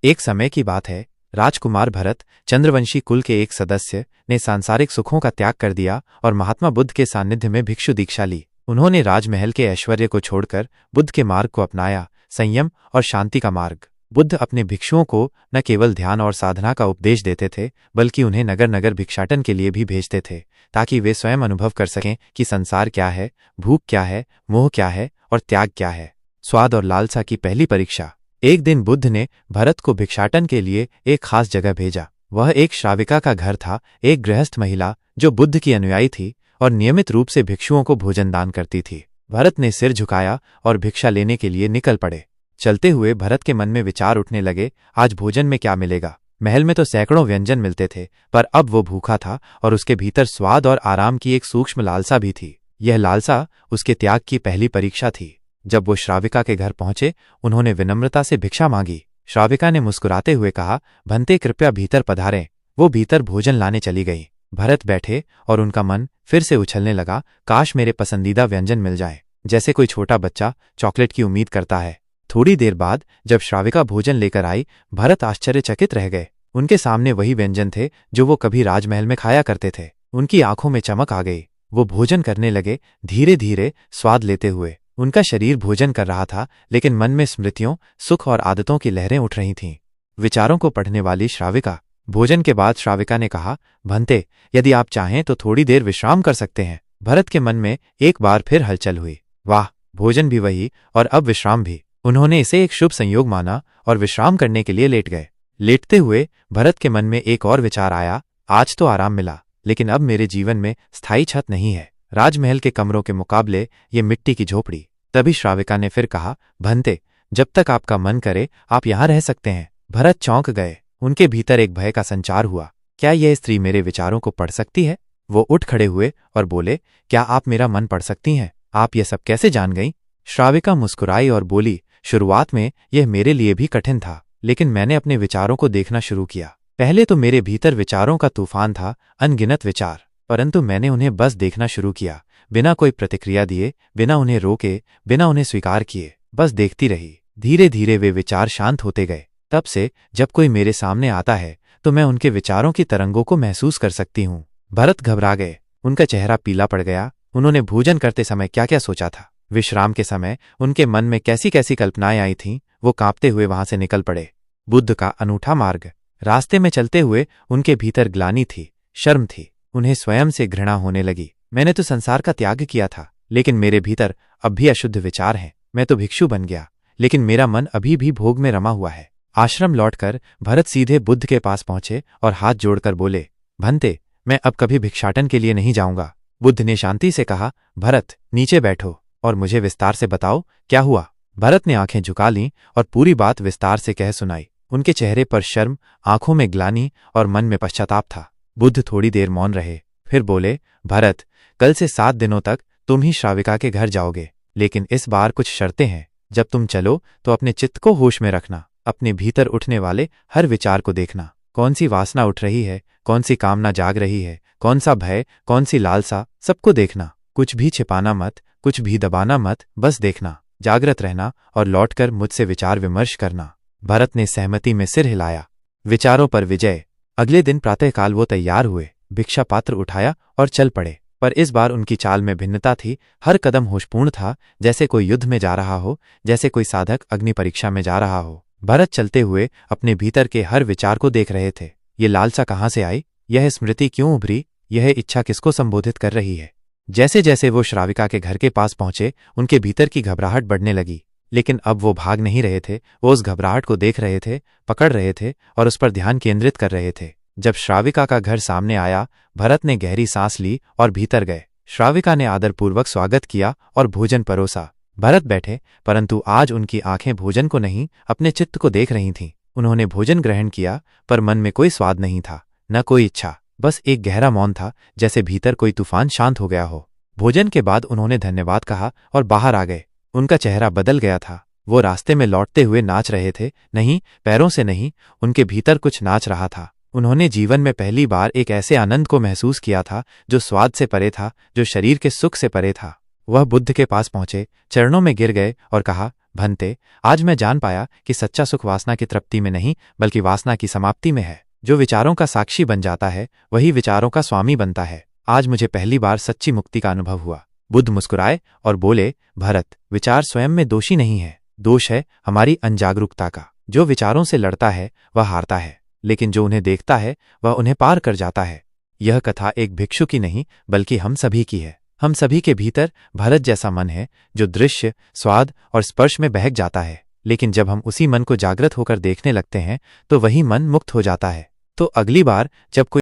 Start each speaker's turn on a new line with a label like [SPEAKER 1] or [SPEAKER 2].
[SPEAKER 1] एक समय की बात है, राजकुमार भरत, चंद्रवंशी कुल के एक सदस्य, ने सांसारिक सुखों का त्याग कर दिया और महात्मा बुद्ध के सानिध्य में भिक्षु दीक्षा ली। उन्होंने राजमहल के ऐश्वर्य को छोड़कर बुद्ध के मार्ग को अपनाया, संयम और शांति का मार्ग। बुद्ध अपने भिक्षुओं को न केवल ध्यान और साधना का उपदेश देते थे, बल्कि उन्हें नगर नगर भिक्षाटन के लिए भी भेजते थे, ताकि वे स्वयं अनुभव कर सकें कि संसार क्या है, भूख क्या है, मोह क्या है और त्याग क्या है। स्वाद और लालसा की पहली परीक्षा। एक दिन बुद्ध ने भरत को भिक्षाटन के लिए एक खास जगह भेजा। वह एक श्राविका का घर था, एक गृहस्थ महिला जो बुद्ध की अनुयायी थी और नियमित रूप से भिक्षुओं को भोजन दान करती थी। भरत ने सिर झुकाया और भिक्षा लेने के लिए निकल पड़े। चलते हुए भरत के मन में विचार उठने लगे, आज भोजन में क्या मिलेगा। महल में तो सैकड़ों व्यंजन मिलते थे, पर अब वो भूखा था और उसके भीतर स्वाद और आराम की एक सूक्ष्म लालसा भी थी। यह लालसा उसके त्याग की पहली परीक्षा थी। जब वो श्राविका के घर पहुंचे, उन्होंने विनम्रता से भिक्षा मांगी। श्राविका ने मुस्कुराते हुए कहा, भंते कृपया भीतर पधारें। वो भीतर भोजन लाने चली गई। भरत बैठे और उनका मन फिर से उछलने लगा, काश मेरे पसंदीदा व्यंजन मिल जाए, जैसे कोई छोटा बच्चा चॉकलेट की उम्मीद करता है। थोड़ी देर बाद जब श्राविका भोजन लेकर आई, भरत आश्चर्यचकित रह गए। उनके सामने वही व्यंजन थे जो वो कभी राजमहल में खाया करते थे। उनकी आंखों में चमक आ गई। वो भोजन करने लगे, धीरे धीरे स्वाद लेते हुए। उनका शरीर भोजन कर रहा था, लेकिन मन में स्मृतियों, सुख और आदतों की लहरें उठ रही थीं। विचारों को पढ़ने वाली श्राविका। भोजन के बाद श्राविका ने कहा, भंते, यदि आप चाहें तो थोड़ी देर विश्राम कर सकते हैं। भरत के मन में एक बार फिर हलचल हुई। वाह, भोजन भी वही और अब विश्राम भी। उन्होंने इसे एक शुभ संयोग माना और विश्राम करने के लिए लेट गए। लेटते हुए भरत के मन में एक और विचार आया, आज तो आराम मिला, लेकिन अब मेरे जीवन में स्थायी छत नहीं है। राजमहल के कमरों के मुकाबले ये मिट्टी की झोपड़ी। तभी श्राविका ने फिर कहा, भंते, जब तक आपका मन करे आप यहां रह सकते हैं। भरत चौंक गए। उनके भीतर एक भय का संचार हुआ। क्या यह स्त्री मेरे विचारों को पढ़ सकती है? वो उठ खड़े हुए और बोले, क्या आप मेरा मन पढ़ सकती हैं? आप ये सब कैसे जान गई? श्राविका मुस्कुराई और बोली, शुरुआत में यह मेरे लिए भी कठिन था, लेकिन मैंने अपने विचारों को देखना शुरू किया। पहले तो मेरे भीतर विचारों का तूफान था, अनगिनत विचार, परंतु मैंने उन्हें बस देखना शुरू किया, बिना कोई प्रतिक्रिया दिए, बिना उन्हें रोके, बिना उन्हें स्वीकार किए, बस देखती रही। धीरे धीरे वे विचार शांत होते गए। तब से जब कोई मेरे सामने आता है तो मैं उनके विचारों की तरंगों को महसूस कर सकती हूँ। भरत घबरा गए। उनका चेहरा पीला पड़ गया। उन्होंने भोजन करते समय क्या क्या सोचा था, विश्राम के समय उनके मन में कैसी कैसी कल्पनाएं आई थीं, वो कांपते हुए वहां से निकल पड़े। बुद्ध का अनूठा मार्ग। रास्ते में चलते हुए उनके भीतर ग्लानि थी, शर्म थी। उन्हें स्वयं से घृणा होने लगी। मैंने तो संसार का त्याग किया था, लेकिन मेरे भीतर अब भी अशुद्ध विचार हैं। मैं तो भिक्षु बन गया, लेकिन मेरा मन अभी भी भोग में रमा हुआ है। आश्रम लौटकर भरत सीधे बुद्ध के पास पहुंचे और हाथ जोड़कर बोले, भंते, मैं अब कभी भिक्षाटन के लिए नहीं जाऊंगा। बुद्ध ने शांति से कहा, भरत, नीचे बैठो और मुझे विस्तार से बताओ क्या हुआ। भरत ने आंखें झुका लीं और पूरी बात विस्तार से कह सुनाई। उनके चेहरे पर शर्म, आंखों में ग्लानि और मन में पश्चाताप था। बुद्ध थोड़ी देर मौन रहे, फिर बोले, भरत, कल से 7 दिनों तक तुम ही श्राविका के घर जाओगे, लेकिन इस बार कुछ शर्तें हैं। जब तुम चलो तो अपने चित्त को होश में रखना, अपने भीतर उठने वाले हर विचार को देखना। कौन सी वासना उठ रही है, कौन सी कामना जाग रही है, कौन सा भय, कौन सी लालसा, सबको देखना। कुछ भी छिपाना मत, कुछ भी दबाना मत, बस देखना, जागृत रहना और लौटकर मुझसे विचार विमर्श करना। भरत ने सहमति में सिर हिलाया। विचारों पर विजय। अगले दिन प्रातःकाल वो तैयार हुए, भिक्षा पात्र उठाया और चल पड़े। पर इस बार उनकी चाल में भिन्नता थी। हर कदम होशपूर्ण था, जैसे कोई युद्ध में जा रहा हो, जैसे कोई साधक अग्नि परीक्षा में जा रहा हो। भरत चलते हुए अपने भीतर के हर विचार को देख रहे थे। ये लालसा कहाँ से आई, यह स्मृति क्यों उभरी, यह इच्छा किसको संबोधित कर रही है। जैसे जैसे वो श्राविका के घर के पास पहुंचे, उनके भीतर की घबराहट बढ़ने लगी। लेकिन अब वो भाग नहीं रहे थे, वो उस घबराहट को देख रहे थे, पकड़ रहे थे और उस पर ध्यान केंद्रित कर रहे थे। जब श्राविका का घर सामने आया, भरत ने गहरी सांस ली और भीतर गए। श्राविका ने आदरपूर्वक स्वागत किया और भोजन परोसा। भरत बैठे, परंतु आज उनकी आंखें भोजन को नहीं, अपने चित्त को देख रही थीं। उन्होंने भोजन ग्रहण किया, पर मन में कोई स्वाद नहीं था, न कोई इच्छा, बस एक गहरा मौन था, जैसे भीतर कोई तूफान शांत हो गया हो। भोजन के बाद उन्होंने धन्यवाद कहा और बाहर आ गए। उनका चेहरा बदल गया था। वो रास्ते में लौटते हुए नाच रहे थे, नहीं, पैरों से नहीं, उनके भीतर कुछ नाच रहा था। उन्होंने जीवन में पहली बार एक ऐसे आनंद को महसूस किया था जो स्वाद से परे था, जो शरीर के सुख से परे था। वह बुद्ध के पास पहुंचे, चरणों में गिर गए और कहा, भंते, आज मैं जान पाया कि सच्चा सुख वासना की तृप्ति में नहीं बल्कि वासना की समाप्ति में है। जो विचारों का साक्षी बन जाता है वही विचारों का स्वामी बनता है। आज मुझे पहली बार सच्ची मुक्ति का अनुभव हुआ। बुद्ध मुस्कुराए और बोले, भरत, विचार स्वयं में दोषी नहीं है, दोष है हमारी अनजागरूकता का। जो विचारों से लड़ता है वह हारता है, लेकिन जो उन्हें देखता है वह उन्हें पार कर जाता है। यह कथा एक भिक्षु की नहीं बल्कि हम सभी की है। हम सभी के भीतर भरत जैसा मन है जो दृश्य, स्वाद और स्पर्श में बहक जाता है, लेकिन जब हम उसी मन को जागृत होकर देखने लगते हैं तो वही मन मुक्त हो जाता है। तो अगली बार जब कोई